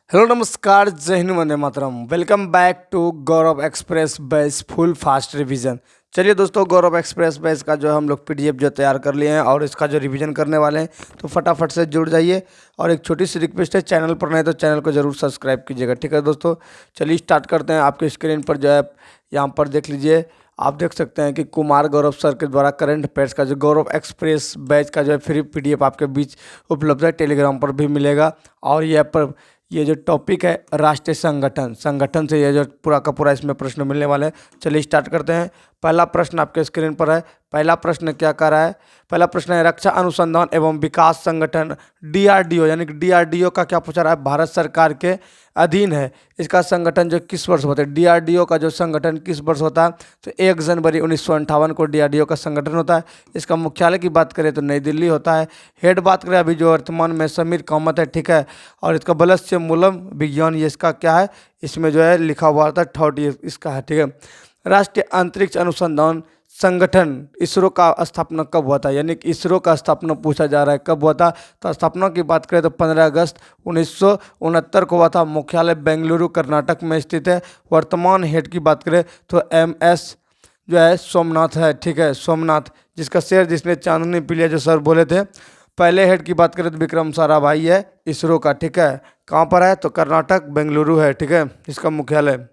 Hello नमस्कार, जय हिंद, वंदे मातरम। Welcome back to Gaurav express batch full fast revision. चलिए दोस्तों, गौरव एक्सप्रेस बैच का जो हम लोग पीडीएफ जो तैयार कर लिए हैं और इसका जो रिवीजन करने वाले हैं, तो फटाफट से जुड़ जाइए। और एक छोटी सी रिक्वेस्ट है, चैनल पर नहीं तो चैनल को जरूर सब्सक्राइब कीजिएगा। ठीक है दोस्तों, चलिए स्टार्ट करते हैं। आपके स्क्रीन पर जो है यहाँ पर देख लीजिए, आप देख सकते हैं कि कुमार गौरव सर के द्वारा करंट अफेयर्स का जो गौरव एक्सप्रेस बैच का जो है फ्री पीडीएफ आपके बीच उपलब्ध है, टेलीग्राम पर भी मिलेगा। और ये जो टॉपिक है राष्ट्रीय संगठन से ये जो पूरा का पूरा इसमें प्रश्न मिलने वाले हैं। चलिए स्टार्ट करते हैं। पहला प्रश्न आपके स्क्रीन पर है। पहला प्रश्न क्या कर रहा है? पहला प्रश्न है, रक्षा अनुसंधान एवं विकास संगठन डीआरडीओ, यानी कि डीआरडीओ का क्या पूछा रहा है? भारत सरकार के अधीन है। इसका संगठन जो किस वर्ष होता है? डीआरडीओ का जो संगठन किस वर्ष होता है? तो 1 जनवरी 1958 को डीआरडीओ का संगठन होता है। इसका मुख्यालय की बात करें तो नई दिल्ली होता है। हेड बात करें अभी जो वर्तमान में समीर कामत है, ठीक है। और इसका बलस्य मूलम विज्ञान, ये इसका क्या है? इसमें जो है लिखा हुआ था थर्ड ईयर इसका है, ठीक है। राष्ट्रीय अंतरिक्ष अनुसंधान संगठन इसरो का स्थापना कब हुआ था? यानी कि इसरो का स्थापना पूछा जा रहा है कब हुआ था। तो स्थापना की बात करें तो 15 अगस्त 1969 को हुआ था। मुख्यालय बेंगलुरु कर्नाटक में स्थित है। वर्तमान हेड की बात करें तो MS जो है सोमनाथ है, ठीक है, सोमनाथ, जिसका शेर जिसने चांदनी पी लिया जो सर बोले थे। पहले हेड की बात करें तो विक्रम साराभाई है इसरो का, ठीक है। कहाँ पर है? तो कर्नाटक बेंगलुरु है, ठीक है, इसका मुख्यालय।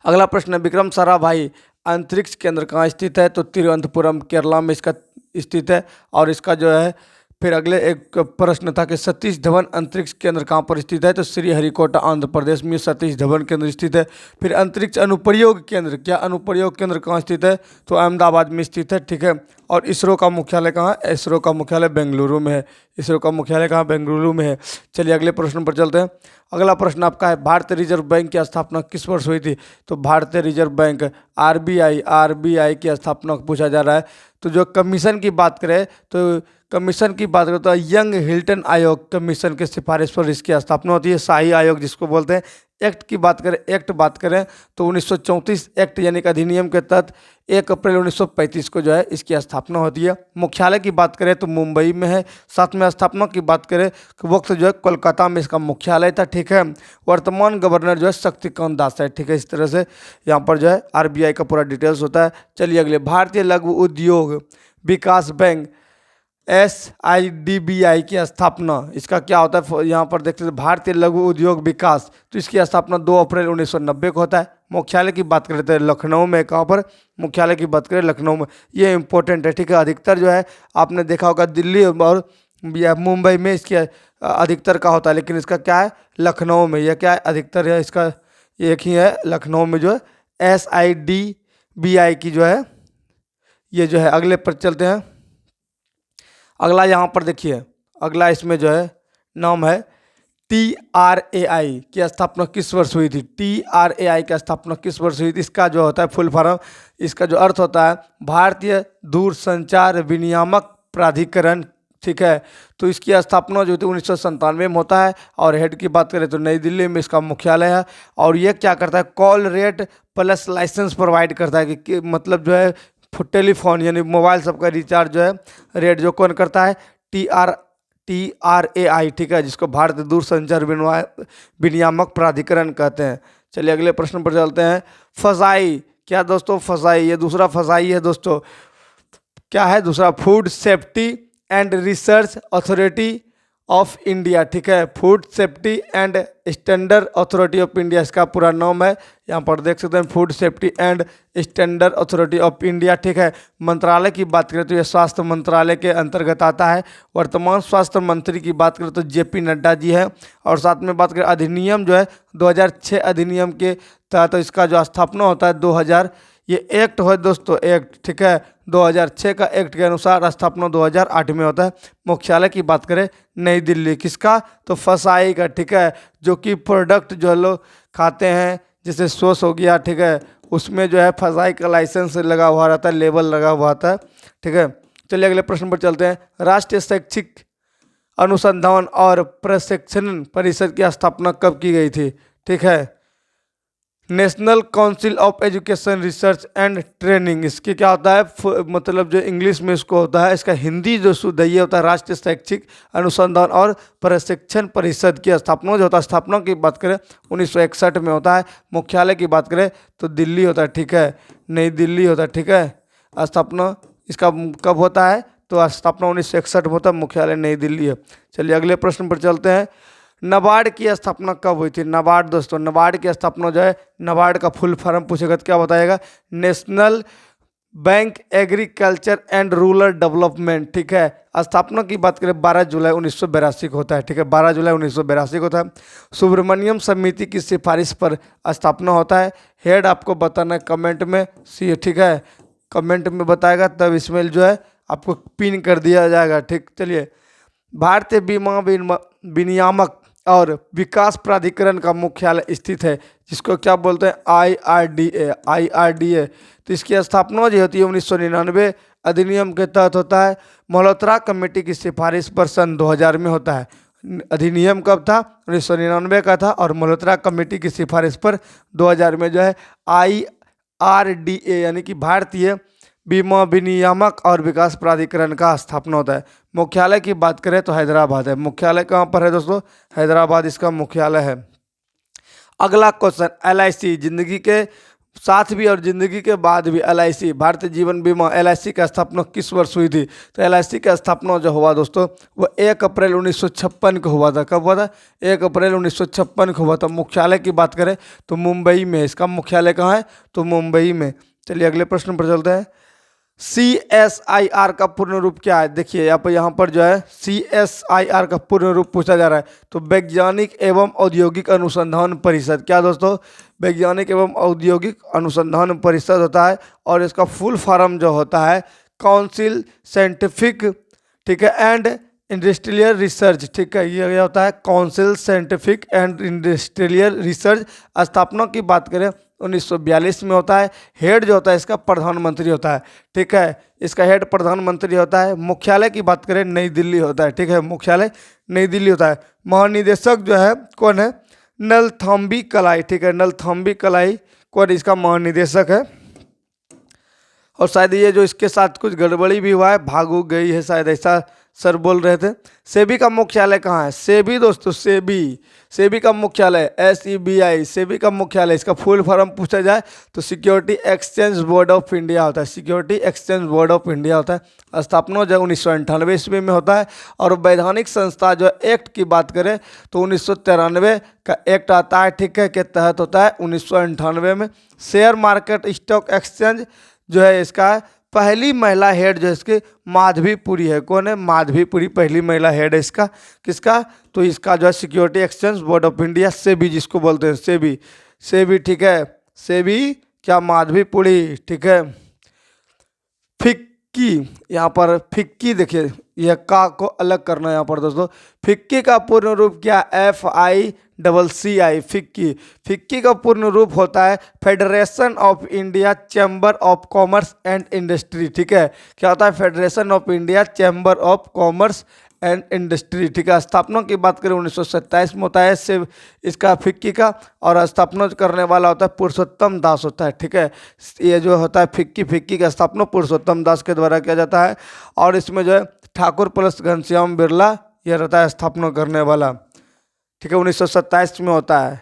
अगला प्रश्न है, विक्रम साराभाई अंतरिक्ष केंद्र कहाँ स्थित है? तो तिरुवनंतपुरम केरला में इसका स्थित है। और इसका जो है फिर अगले एक प्रश्न था कि सतीश धवन अंतरिक्ष केंद्र कहाँ पर स्थित है? तो श्रीहरिकोटा आंध्र प्रदेश में सतीश धवन केंद्र स्थित है। फिर अंतरिक्ष अनुप्रयोग केंद्र, क्या अनुप्रयोग केंद्र कहाँ स्थित है? तो अहमदाबाद में स्थित है, ठीक है। और इसरो का मुख्यालय कहाँ है? इसरो का मुख्यालय बेंगलुरु में है। इसरो का मुख्यालय कहाँ? बेंगलुरु में है। चलिए अगले प्रश्न पर चलते हैं। अगला प्रश्न आपका है, भारतीय रिजर्व बैंक की स्थापना किस वर्ष हुई थी? तो भारतीय रिजर्व बैंक आरबीआई की स्थापना पूछा जा रहा है। तो जो कमीशन की बात करें तो कमीशन की बात करें तो यंग हिल्टन आयोग कमीशन के सिफारिश पर इसकी स्थापना होती है। शाही आयोग जिसको बोलते हैं। एक्ट बात करें तो 1934 एक्ट यानी कि अधिनियम के तहत 1 अप्रैल 1935 को जो है इसकी स्थापना होती है। मुख्यालय की बात करें तो मुंबई में है। साथ में स्थापना की बात करें तो वक्त जो है कोलकाता में इसका मुख्यालय था, ठीक है। वर्तमान गवर्नर जो है शक्तिकांत दास है, ठीक है। इस तरह से यहाँ पर जो है आरबीआई का पूरा डिटेल्स होता है। चलिए अगले, भारतीय लघु उद्योग विकास बैंक SIDBI की स्थापना, इसका क्या होता है? यहाँ पर देखते हैं भारतीय लघु उद्योग विकास, तो इसकी स्थापना 2 अप्रैल 1990 को होता है। मुख्यालय की बात करें तो लखनऊ में। कहाँ पर? मुख्यालय की बात करें लखनऊ में। ये इंपॉर्टेंट है, ठीक है। अधिकतर जो है आपने देखा होगा दिल्ली और या मुंबई में इसकी अधिकतर का होता है, लेकिन इसका क्या है? लखनऊ में। यह क्या है? अधिकतर है इसका एक ही है, लखनऊ में जो है SIDBI की जो है ये जो है। अगले पर चलते हैं। अगला यहाँ पर देखिए, अगला इसमें जो है नाम है TRAI की स्थापना किस वर्ष हुई थी? TRAI की स्थापना किस वर्ष हुई थी? इसका जो होता है फुल फॉर्म, इसका जो अर्थ होता है भारतीय दूरसंचार विनियामक प्राधिकरण, ठीक है। तो इसकी स्थापना जो थी 1997 में होता है। और हेड की बात करें तो नई दिल्ली में इसका मुख्यालय है। और ये क्या करता है? Call rate plus license provide करता है कि मतलब जो है टेलीफोन यानी मोबाइल सबका रिचार्ज जो है रेट जो कौन करता है? TRAI, ठीक है, जिसको भारतीय दूरसंचार विनियामक प्राधिकरण कहते हैं। चलिए अगले प्रश्न पर चलते हैं। फसाई, क्या दोस्तों? फसाई, ये दूसरा फसाई है दोस्तों। क्या है दूसरा? Food safety and research authority of India, ठीक है। Food safety and standard authority of India इसका पूरा नाम है। यहाँ पर देख सकते हैं food safety and standard authority of India, ठीक है। मंत्रालय की बात करें तो यह स्वास्थ्य मंत्रालय के अंतर्गत आता है। वर्तमान स्वास्थ्य मंत्री की बात करें तो JP नड्डा जी है। और साथ में बात करें अधिनियम जो है 2006 अधिनियम के तहत तो इसका जो स्थापना होता है 2000, ये एक्ट है दोस्तों, एक्ट, ठीक है। 2006 का एक्ट के अनुसार स्थापना 2008 में होता है। मुख्यालय की बात करें नई दिल्ली, किसका? तो फसाई का, ठीक है। जो कि प्रोडक्ट जो लोग खाते हैं जैसे सॉस हो गया, ठीक है, उसमें जो है फसाई का लाइसेंस लगा हुआ रहता है, लेबल लगा हुआ रहता है, ठीक है। चलिए अगले प्रश्न पर चलते हैं। राष्ट्रीय शैक्षिक अनुसंधान और प्रशिक्षण परिषद की स्थापना कब की गई थी? ठीक है, national council of education research and training, इसके क्या होता है मतलब जो इंग्लिश में इसको होता है, इसका हिंदी जो शुद्ध है ये होता है राष्ट्रीय शैक्षिक अनुसंधान और प्रशिक्षण परिषद की स्थापना जो होता है, स्थापना की बात करें 1961 में होता है। मुख्यालय की बात करें तो दिल्ली होता है, ठीक है, नई दिल्ली होता है, ठीक है। स्थापना इसका कब होता है तो स्थापना 1961 में होता है, मुख्यालय नई दिल्ली है। चलिए अगले प्रश्न पर चलते हैं। नाबार्ड की स्थापना कब हुई थी? नाबार्ड दोस्तों, नाबार्ड की स्थापना जो है, नाबार्ड का फुल फॉर्म पूछेगा तो क्या बताएगा? National bank agriculture and rural development, ठीक है। स्थापना की बात करें 12 जुलाई 1982 को होता है, ठीक है, 12 जुलाई 1982 को होता है। सुब्रमण्यम समिति की सिफारिश पर स्थापना होता है। हेड आपको बताना है कमेंट में, सी, ठीक है, कमेंट में बताएगा तब इसमें जो है आपको पिन कर दिया जाएगा, ठीक। चलिए, भारतीय बीमा विनियामक और विकास प्राधिकरण का मुख्यालय स्थित है, जिसको क्या बोलते हैं? IRDA, IRDA। तो इसकी स्थापना जो होती है 1999 अधिनियम के तहत होता है। मल्होत्रा कमेटी की सिफारिश पर सन 2000 में होता है। अधिनियम कब था? 1999 का था, और मल्होत्रा कमेटी की सिफारिश पर 2000 में जो है IRDA यानी कि भारतीय बीमा विनियामक और विकास प्राधिकरण का स्थापना होता है। मुख्यालय की बात करें तो हैदराबाद है। मुख्यालय कहाँ पर है दोस्तों? हैदराबाद इसका मुख्यालय है। अगला क्वेश्चन, LIC, जिंदगी के साथ भी और जिंदगी के बाद भी LIC, भारतीय जीवन बीमा, LIC का स्थापना किस वर्ष हुई थी? तो LIC का स्थापना जो हुआ दोस्तों वो 1 अप्रैल 1956 को हुआ था। कब हुआ था? 1 अप्रैल 1956 को हुआ था। मुख्यालय की बात करें तो मुंबई में, इसका मुख्यालय कहाँ है? तो मुंबई में। चलिए अगले प्रश्न पर चलते हैं। CSIR का पूर्ण रूप क्या है? देखिए यहाँ पर जो है CSIR का पूर्ण रूप पूछा जा रहा है, तो वैज्ञानिक एवं औद्योगिक अनुसंधान परिषद। क्या दोस्तों? वैज्ञानिक एवं औद्योगिक अनुसंधान परिषद होता है, और इसका फुल फॉर्म जो होता है काउंसिल साइंटिफिक, ठीक है, एंड इंडस्ट्रियल रिसर्च, ठीक है, ये होता है council scientific and industrial research. स्थापना की बात करें 1942 में होता है। हेड जो होता है इसका प्रधानमंत्री होता है, ठीक है, इसका हेड प्रधानमंत्री होता है। मुख्यालय की बात करें नई दिल्ली होता है, ठीक है, मुख्यालय नई दिल्ली होता है। महानिदेशक जो है कौन है? नलथम्बी कलाई, ठीक है, नलथम्बी कलाई कौन इसका महानिदेशक है। और शायद ये जो इसके साथ कुछ गड़बड़ी भी हुआ है, भाग गई है शायद, ऐसा सर बोल रहे थे। सेबी का मुख्यालय कहाँ है? सेबी दोस्तों, सेबी का मुख्यालय SEBI, सेबी का मुख्यालय, इसका फुल फॉर्म पूछा जाए तो security exchange board of India होता है, security exchange board of India होता है। स्थापना जो 1998 ईस्वी में होता है। और वैधानिक संस्था जो एक्ट की बात करें तो 1993 का एक्ट आता है, ठीक है, के तहत होता है 1998 में। शेयर मार्केट स्टॉक एक्सचेंज जो है इसका पहली महिला हेड जो है इसकी माधवीपुरी है। कौन है? माधवीपुरी पहली महिला हेड है इसका। किसका? तो इसका जो है security exchange board of India, SEBI जिसको बोलते हैं, सेबी, ठीक है, सेबी क्या? माधवीपुरी, ठीक है। फिक्की, यहाँ पर फिक्की देखिए, यह का को अलग करना है यहाँ पर दोस्तों। फिक्की का पूर्ण रूप क्या? FICCI, फिक्की का पूर्ण रूप होता है federation of India chamber of commerce and industry, ठीक है, क्या होता है? Federation of India chamber of commerce and industry, ठीक है। स्थापना की बात करें 1927 में होता है इसका फिक्की का, और स्थापना करने वाला होता है पुरुषोत्तम दास होता है, ठीक है। ये जो होता है फिक्की का स्थापना पुरुषोत्तम दास के द्वारा किया जाता है। और इसमें जो है ठाकुर प्लस घनश्याम बिरला यह रहता है स्थापना करने वाला, ठीक है। 1927 में होता है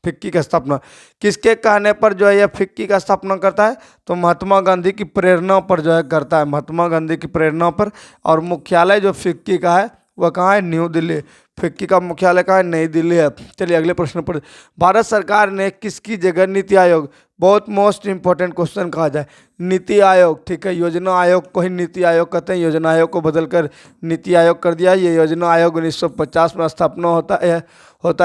फिक्की का स्थापना। किसके कहने पर जो है यह फिक्की का स्थापना करता है? तो महात्मा गांधी की प्रेरणा पर जो है करता है, महात्मा गांधी की प्रेरणा पर। और मुख्यालय जो फिक्की का है वह कहाँ है? न्यू दिल्ली। फिक्की का मुख्यालय कहाँ है? नई दिल्ली है। चलिए अगले प्रश्न पर। भारत सरकार ने किसकी जगह नीति आयोग, बहुत मोस्ट इंपॉर्टेंट क्वेश्चन कहा जाए, नीति आयोग, ठीक है, योजना आयोग को ही नीति आयोग कहते हैं, योजना आयोग को बदलकर नीति आयोग कर दिया। ये योजना आयोग 1950 में स्थापना होता है,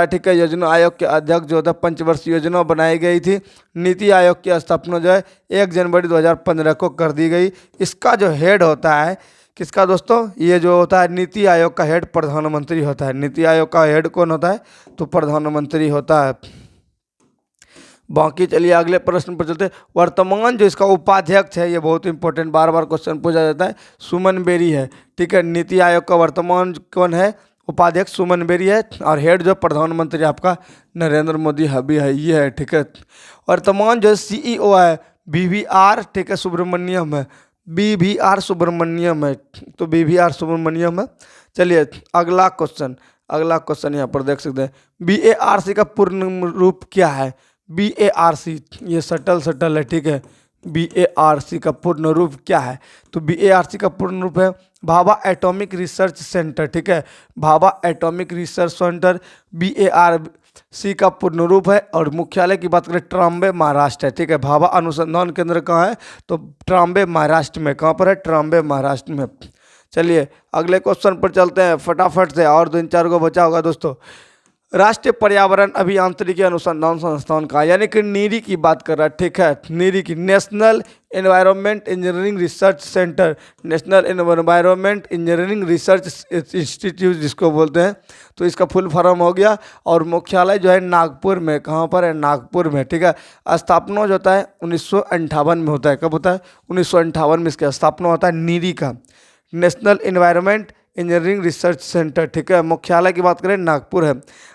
ठीक है। योजना आयोग के अध्यक्ष जो था पंचवर्षीय योजना बनाई गई थी। नीति आयोग की स्थापना जो है 1 जनवरी 2015 को कर दी गई। इसका जो हेड होता है किसका दोस्तों? ये जो होता है नीति आयोग का हेड प्रधानमंत्री होता है। नीति आयोग का हेड कौन होता है? तो प्रधानमंत्री होता है। बाकी चलिए अगले प्रश्न पर चलते। वर्तमान जो इसका उपाध्यक्ष है, ये बहुत इंपॉर्टेंट, बार बार क्वेश्चन पूछा जाता है, सुमन बेरी है, ठीक है। नीति आयोग का वर्तमान कौन है? उपाध्यक्ष सुमन बेरी है, और हेड जो प्रधानमंत्री आपका नरेंद्र मोदी अभी है, ये है, ठीक है। वर्तमान जो सीईओ है BVR, ठीक है, सुब्रमण्यम है, BVR सुब्रमण्यम है, तो BVR सुब्रमण्यम है। चलिए अगला क्वेश्चन यहाँ पर देख सकते हैं, BARC का पूर्ण रूप क्या है? BARC, ये सटल है, ठीक है। BARC का पूर्ण रूप क्या है? तो BARC का पूर्ण रूप है भाभा एटॉमिक रिसर्च सेंटर, ठीक है, Bhabha atomic research centre BARC का पूर्ण रूप है। और मुख्यालय की बात करें ट्राम्बे महाराष्ट्र है, ठीक है। भाभा अनुसंधान केंद्र कहाँ है? तो ट्राम्बे महाराष्ट्र में। कहाँ पर है? ट्राम्बे महाराष्ट्र में। चलिए अगले क्वेश्चन पर चलते हैं फटाफट से, और 2-4 को बचा होगा दोस्तों। राष्ट्रीय पर्यावरण अभियांत्रिकी अनुसंधान संस्थान का, यानी कि नीरी की बात कर रहा है, ठीक है, नीरी की, national environment engineering research centre, national environment engineering research institute जिसको बोलते हैं, तो इसका फुल फॉर्म हो गया। और मुख्यालय जो है नागपुर में। कहाँ पर है? नागपुर में, ठीक है। स्थापना जो होता है 1958 में होता है। कब होता है? 1958 में इसका स्थापना होता है नीरी का, national environment engineering research centre, ठीक है। मुख्यालय की बात करें नागपुर है।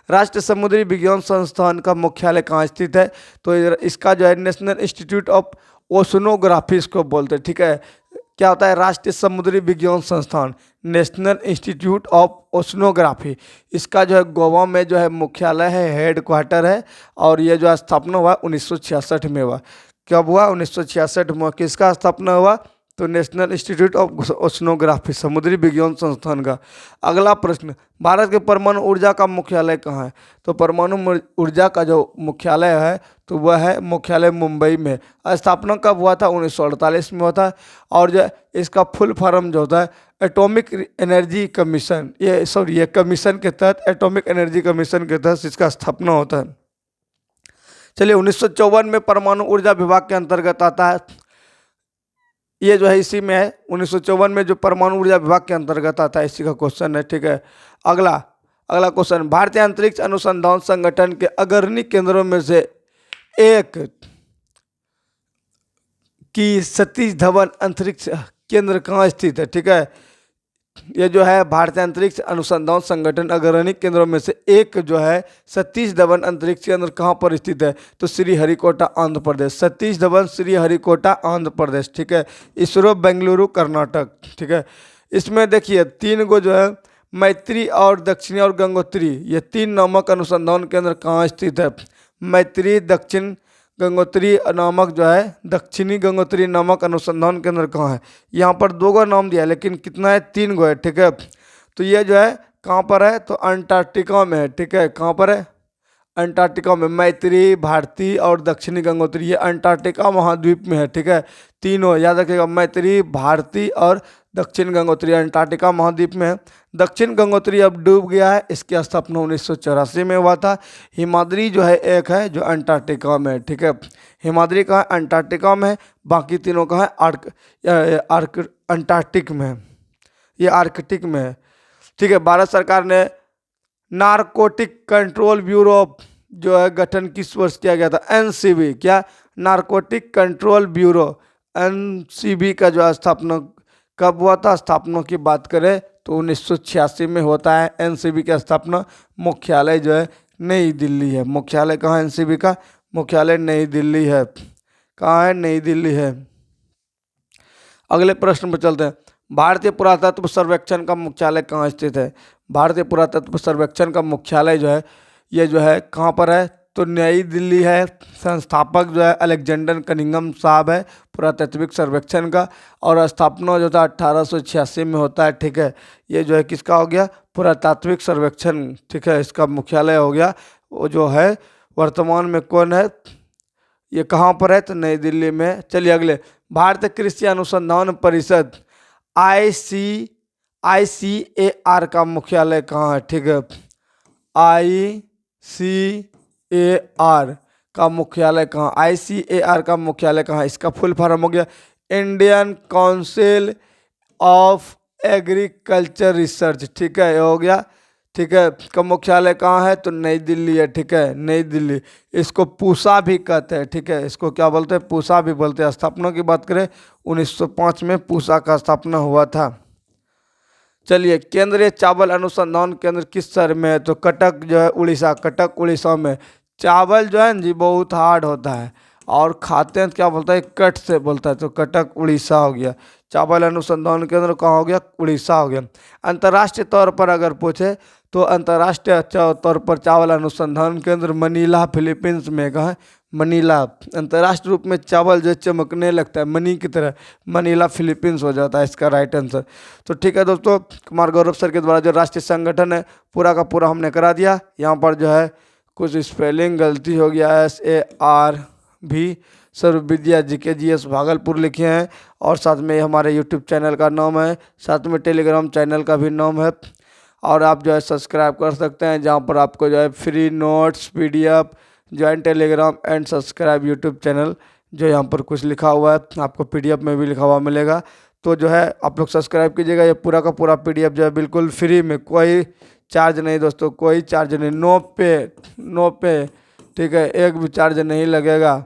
राष्ट्रीय समुद्री विज्ञान संस्थान का मुख्यालय कहाँ स्थित है? तो इसका जो है नेशनल इंस्टीट्यूट ऑफ ओशनोग्राफी इसको बोलते हैं, ठीक है। क्या होता है? राष्ट्रीय समुद्री विज्ञान संस्थान, नेशनल इंस्टीट्यूट ऑफ ओशनोग्राफी। इसका जो है गोवा में जो है मुख्यालय है, हेड क्वार्टर है। और ये जो स्थापना हुआ 1966 में हुआ। कब हुआ? 1966 में। किसका स्थापना हुआ? तो नेशनल इंस्टीट्यूट ऑफ ओशनोग्राफी, समुद्री विज्ञान संस्थान का। अगला प्रश्न, भारत के परमाणु ऊर्जा का मुख्यालय कहाँ है? तो परमाणु ऊर्जा का जो मुख्यालय है तो वह है मुख्यालय मुंबई में। स्थापना कब हुआ था? 1948 में हुआ था। और जो इसका फुल फॉर्म जो होता है एटॉमिक एनर्जी कमीशन, ये कमीशन के तहत, एटॉमिक एनर्जी कमीशन के तहत इसका स्थापना होता है। चलिए 1954 में परमाणु ऊर्जा विभाग के अंतर्गत आता है। ये जो है इसी में है, 1954 में जो परमाणु ऊर्जा विभाग के अंतर्गत आता है, इसी का क्वेश्चन है, ठीक है। अगला क्वेश्चन, भारतीय अंतरिक्ष अनुसंधान संगठन के अग्रणी केंद्रों में से एक की सतीश धवन अंतरिक्ष केंद्र कहाँ स्थित है? ठीक है, ये जो है भारतीय अंतरिक्ष अनुसंधान संगठन अग्रणी केंद्रों में से एक जो है सतीश धवन अंतरिक्ष केंद्र कहाँ पर स्थित है? तो श्रीहरिकोटा आंध्र प्रदेश। सतीश धवन श्रीहरिकोटा आंध्र प्रदेश, ठीक है। इसरो बेंगलुरु कर्नाटक, ठीक है। इसमें देखिए 3 गो जो है मैत्री और दक्षिणी और गंगोत्री, ये 3 नामक अनुसंधान केंद्र कहाँ स्थित है? मैत्री दक्षिण गंगोत्री नामक जो है दक्षिणी गंगोत्री नामक अनुसंधान केंद्र कहाँ है? यहाँ पर 2 गो नाम दिया है, लेकिन कितना है? 3 गो है, ठीक है। तो ये जो है कहाँ पर है? तो अंटार्कटिका में है, ठीक है। कहाँ पर है? अंटार्कटिका में। मैत्री, भारती और दक्षिणी गंगोत्री, ये अंटार्कटिका महाद्वीप में है, ठीक है। तीनों याद रखिएगा, मैत्री, भारती और दक्षिण गंगोत्री अंटार्कटिका महाद्वीप में है। दक्षिण गंगोत्री अब डूब गया है, इसकी स्थापना 1984 में हुआ था। हिमाद्री जो है एक है जो अंटार्कटिका में है, ठीक है। हिमाद्री कहाँ है? अंटार्कटिका में है। बाकी तीनों कहाँ है? अंटार्कटिक में है, ये आर्कटिक में है, ठीक है। भारत सरकार ने नारकोटिक कंट्रोल ब्यूरो जो है गठन किस वर्ष किया गया था? NCB, क्या? नारकोटिक कंट्रोल ब्यूरो, NCB का जो स्थापना कब हुआ था? स्थापना की बात करें तो 1986 में होता है NCB की स्थापना। मुख्यालय जो है नई दिल्ली है। मुख्यालय कहाँ है NCB का? मुख्यालय नई दिल्ली है। कहाँ है? नई दिल्ली है। अगले प्रश्न पर चलते हैं, भारतीय पुरातत्व सर्वेक्षण का मुख्यालय कहाँ स्थित है? भारतीय पुरातत्व सर्वेक्षण का मुख्यालय जो है ये जो है कहाँ पर है? तो नई दिल्ली है। संस्थापक जो है अलेक्जेंडर कनिंघम साहब है पुरातत्विक सर्वेक्षण का। और स्थापना जो था 1886 में होता है, ठीक है। ये जो है किसका हो गया? पुरातात्विक सर्वेक्षण, ठीक है। इसका मुख्यालय हो गया, वो जो है वर्तमान में कौन है? ये कहाँ पर है? तो नई दिल्ली में। चलिए अगले, भारतीय कृषि अनुसंधान परिषद ICAR का मुख्यालय कहाँ है? ठीक है, ICAR का मुख्यालय कहाँ? ICAR का मुख्यालय कहाँ? इसका फुल फॉर्म हो गया Indian council of agriculture research, ठीक है, ये हो गया, ठीक है। का मुख्यालय कहाँ है? तो नई दिल्ली है, ठीक है, नई दिल्ली। इसको पूसा भी कहते हैं, ठीक है, इसको क्या बोलते हैं? पूसा भी बोलते हैं। स्थापना की बात करें 1905 में पूसा का स्थापना हुआ था। चलिए, केंद्रीय चावल अनुसंधान केंद्र किस शहर में है? तो कटक जो है उड़ीसा, कटक उड़ीसा में। चावल जो है ना जी बहुत हार्ड होता है और खाते हैं तो क्या बोलता है, कट से बोलता है, तो कटक उड़ीसा हो गया। चावल अनुसंधान केंद्र कहाँ हो गया? उड़ीसा हो गया। अंतर्राष्ट्रीय तौर पर अगर पूछे तो अंतर्राष्ट्रीय तौर पर चावल अनुसंधान केंद्र मनीला फिलीपींस में कहाँ है? मनीला। अंतर्राष्ट्रीय रूप में चावल जो चमकने लगता है मनी की तरह, मनीला फिलीपींस हो जाता है इसका राइट आंसर। तो ठीक है दोस्तों, कुमार गौरव सर के द्वारा जो राष्ट्रीय संगठन है पूरा का पूरा हमने करा दिया। यहाँ पर जो है कुछ स्पेलिंग गलती हो गया है, SAR भी सर्व विद्या GKGS भागलपुर लिखे हैं, और साथ में हमारे यूट्यूब चैनल का नाम है, साथ में टेलीग्राम चैनल का भी नाम है, और आप जो है सब्सक्राइब कर सकते हैं, जहाँ पर आपको जो है free notes PDF, join Telegram and subscribe YouTube channel, जो यहाँ पर कुछ लिखा हुआ है आपको PDF में भी लिखा हुआ मिलेगा। तो जो है आप लोग सब्सक्राइब कीजिएगा। ये पूरा का पूरा PDF जो है बिल्कुल फ्री में, कोई चार्ज नहीं दोस्तों, कोई चार्ज नहीं, नो पे, ठीक है, एक भी चार्ज नहीं लगेगा,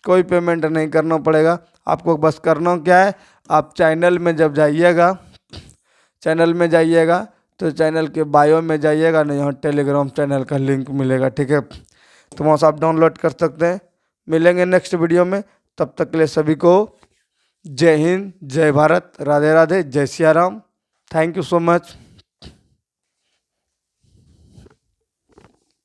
कोई पेमेंट नहीं करना पड़ेगा आपको। बस करना क्या है, आप चैनल में जब जाइएगा, चैनल में जाइएगा तो चैनल के बायो में जाइएगा ना, यहाँ टेलीग्राम चैनल का लिंक मिलेगा, ठीक है, तो वहाँ से आप डाउनलोड कर सकते हैं। मिलेंगे नेक्स्ट वीडियो में, तब तक के लिए सभी को जय हिंद, जय भारत, राधे राधे, जय Siya Ram. Thank you so much.